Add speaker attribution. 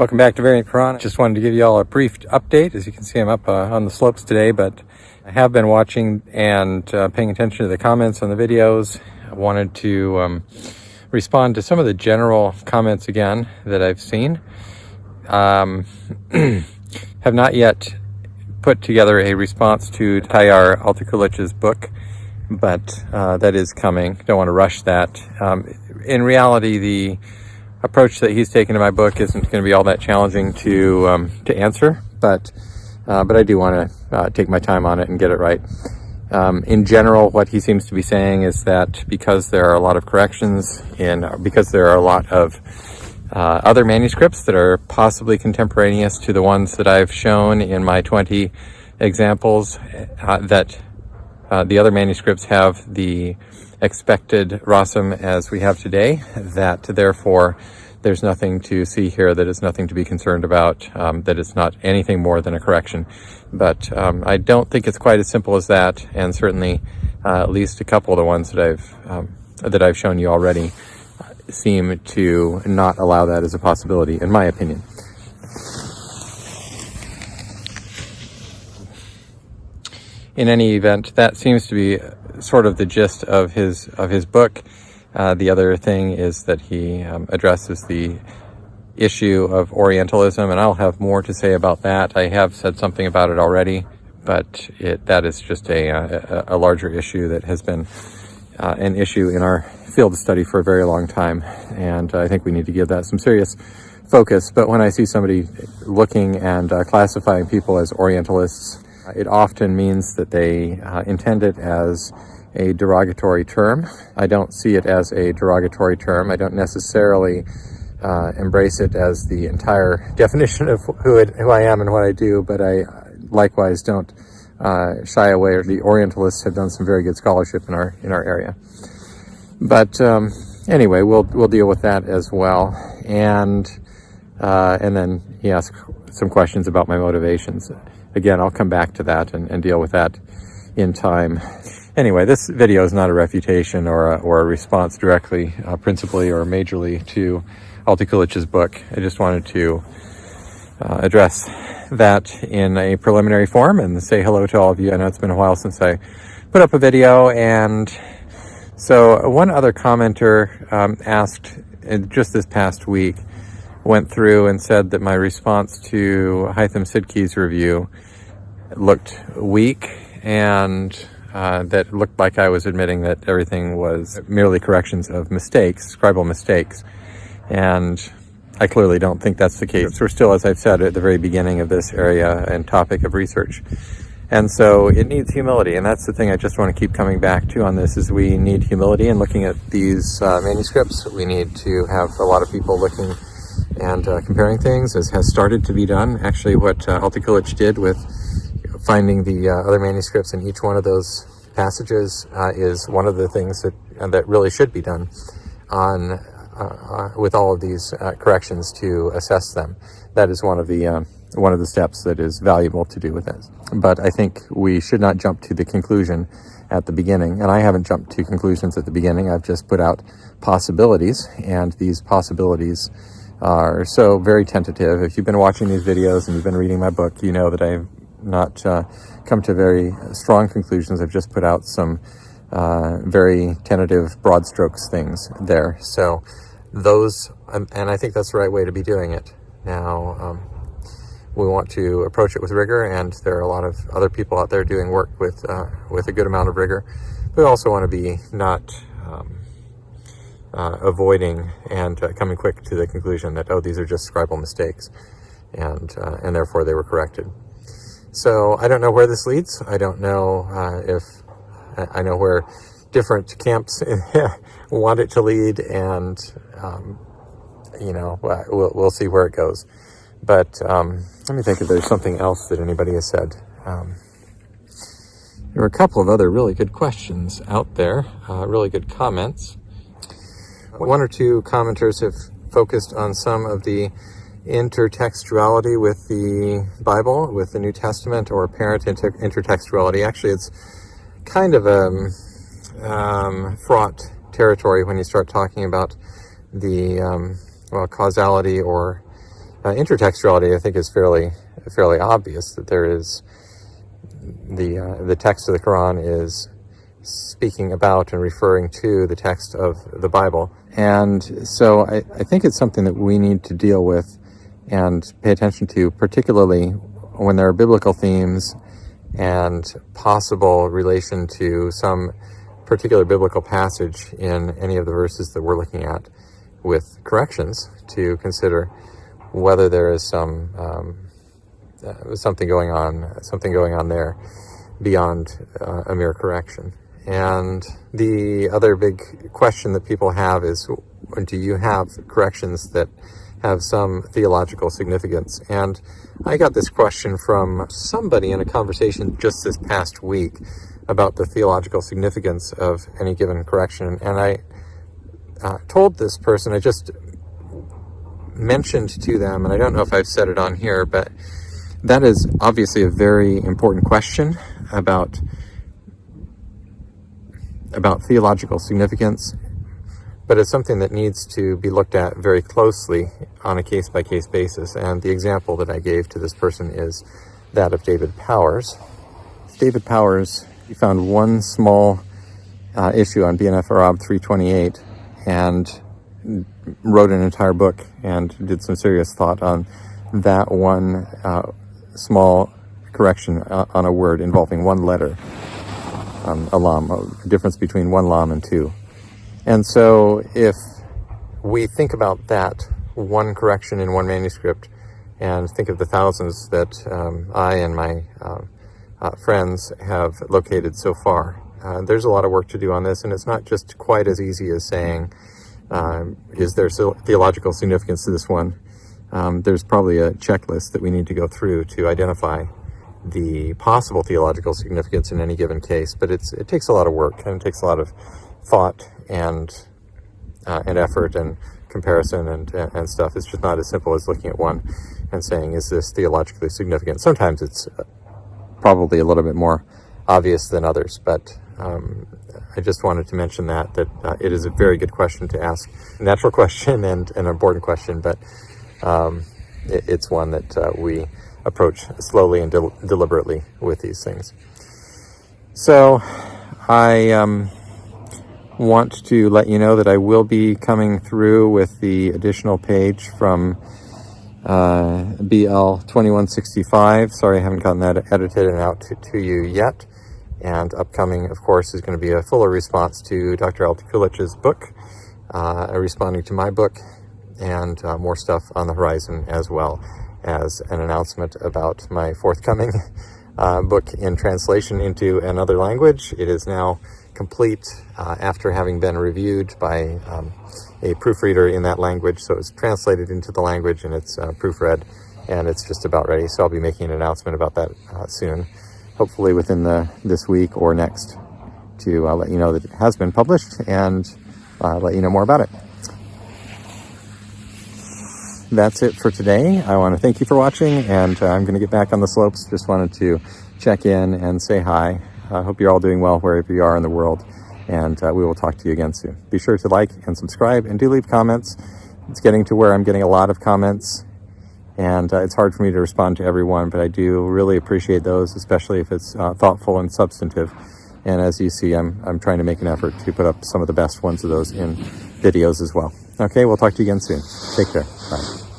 Speaker 1: Welcome back to Variant Quran. Just wanted to give you all a brief update. As you can see, I'm up on the slopes today, but I have been watching and paying attention to the comments on the videos. I wanted to respond to some of the general comments again that I've seen. Have not yet put together a response to Tayyar Altikulich's book, but that is coming. Don't want to rush that. In reality, the approach that he's taken to my book isn't going to be all that challenging to answer, but I do want to take my time on it and get it right. In general, what he seems to be saying is that because there are a lot of corrections because there are a lot of other manuscripts that are possibly contemporaneous to the ones that I've shown in my 20 examples, that the other manuscripts have the expected rasam as we have today, that therefore there's nothing to see here, that is nothing to be concerned about, that it's not anything more than a correction. But I don't think it's quite as simple as that, and certainly at least a couple of the ones that I've shown you already seem to not allow that as a possibility, in my opinion. In any event, that seems to be sort of the gist of his book. The other thing is that he addresses the issue of Orientalism, and I'll have more to say about that. I have said something about it already, but that is just a larger issue that has been an issue in our field of study for a very long time, and I think we need to give that some serious focus. But when I see somebody looking and classifying people as Orientalists, it often means that they intend it as a derogatory term. I don't see it as a derogatory term. I don't necessarily embrace it as the entire definition of who I am and what I do, but I likewise don't shy away. The Orientalists have done some very good scholarship in our area. But anyway, we'll deal with that as well. And then he asked some questions about my motivations. Again, I'll come back to that and deal with that in time. Anyway, this video is not a refutation or a response directly, principally or majorly to Altikulich's book. I just wanted to address that in a preliminary form and say hello to all of you. I know it's been a while since I put up a video, and so one other commenter asked just this past week, went through and said that my response to Haytham Sidki's review looked weak, and that looked like I was admitting that everything was merely corrections of mistakes, scribal mistakes. And I clearly don't think that's the case. We're still, as I've said at the very beginning of this area and topic of research. And so it needs humility, and that's the thing I just want to keep coming back to on this, is we need humility in looking at these manuscripts. We need to have a lot of people looking and comparing things, as has started to be done. Actually, what Altikulich did with finding the other manuscripts in each one of those passages is one of the things that really should be done with all of these corrections to assess them. That is one of the steps that is valuable to do with this. But I think we should not jump to the conclusion at the beginning, and I haven't jumped to conclusions at the beginning. I've just put out possibilities, and these possibilities are so very tentative. If you've been watching these videos and you've been reading my book, you know that I've not come to very strong conclusions. I've just put out some very tentative broad strokes things there. So those, and I think that's the right way to be doing it. Now, we want to approach it with rigor, and there are a lot of other people out there doing work with a good amount of rigor. We also want to be not avoiding and coming quick to the conclusion that, oh, these are just scribal mistakes, and therefore they were corrected. So I don't know where this leads. I don't know I know where different camps want it to lead, and we'll see where it goes. But let me think if there's something else that anybody has said. There were a couple of other really good questions out there, really good comments. One or two commenters have focused on some of the intertextuality with the Bible, with the New Testament, or apparent intertextuality. Actually, it's kind of a fraught territory when you start talking about the causality or intertextuality, I think, is fairly obvious, that there is the text of the Quran is speaking about and referring to the text of the Bible. And so I think it's something that we need to deal with and pay attention to, particularly when there are biblical themes and possible relation to some particular biblical passage in any of the verses that we're looking at, with corrections to consider whether there is something going on there beyond a mere correction. And the other big question that people have is, do you have corrections that have some theological significance? And I got this question from somebody in a conversation just this past week about the theological significance of any given correction. And I told this person, I just mentioned to them, and I don't know if I've said it on here, but that is obviously a very important question about theological significance, but it's something that needs to be looked at very closely on a case-by-case basis. And the example that I gave to this person is that of David Powers. David Powers, he found one small issue on BNF Arab 328 and wrote an entire book and did some serious thought on that one small correction on a word involving one letter, a lam, a difference between one lam and two. And so if we think about that one correction in one manuscript and think of the thousands that I and my friends have located so far, there's a lot of work to do on this, and it's not just quite as easy as saying, is there theological significance to this one? There's probably a checklist that we need to go through to identify the possible theological significance in any given case, but it takes a lot of work, and it takes a lot of thought and effort and comparison and stuff. It's just not as simple as looking at one and saying, is this theologically significant? Sometimes it's probably a little bit more obvious than others, but I just wanted to mention that it is a very good question to ask, a natural question and an important question, but it's one that we approach slowly and deliberately with these things. So I want to let you know that I will be coming through with the additional page from BL 2165. Sorry, I haven't gotten that edited and out to you yet. And upcoming, of course, is going to be a fuller response to Dr. Altikulich's book, responding to my book, and more stuff on the horizon, as well as an announcement about my forthcoming book in translation into another language. It is now complete after having been reviewed by a proofreader in that language. So it's translated into the language and it's proofread, and it's just about ready. So I'll be making an announcement about that soon, hopefully within this week or next, to let you know that it has been published and let you know more about it. That's it for today. I want to thank you for watching, and I'm going to get back on the slopes. Just wanted to check in and say hi. I hope you're all doing well wherever you are in the world, and we will talk to you again soon. Be sure to like and subscribe, and do leave comments. It's getting to where I'm getting a lot of comments, and it's hard for me to respond to everyone, but I do really appreciate those, especially if it's thoughtful and substantive. And as you see, I'm trying to make an effort to put up some of the best ones of those in videos as well. Okay, we'll talk to you again soon. Take care. Bye.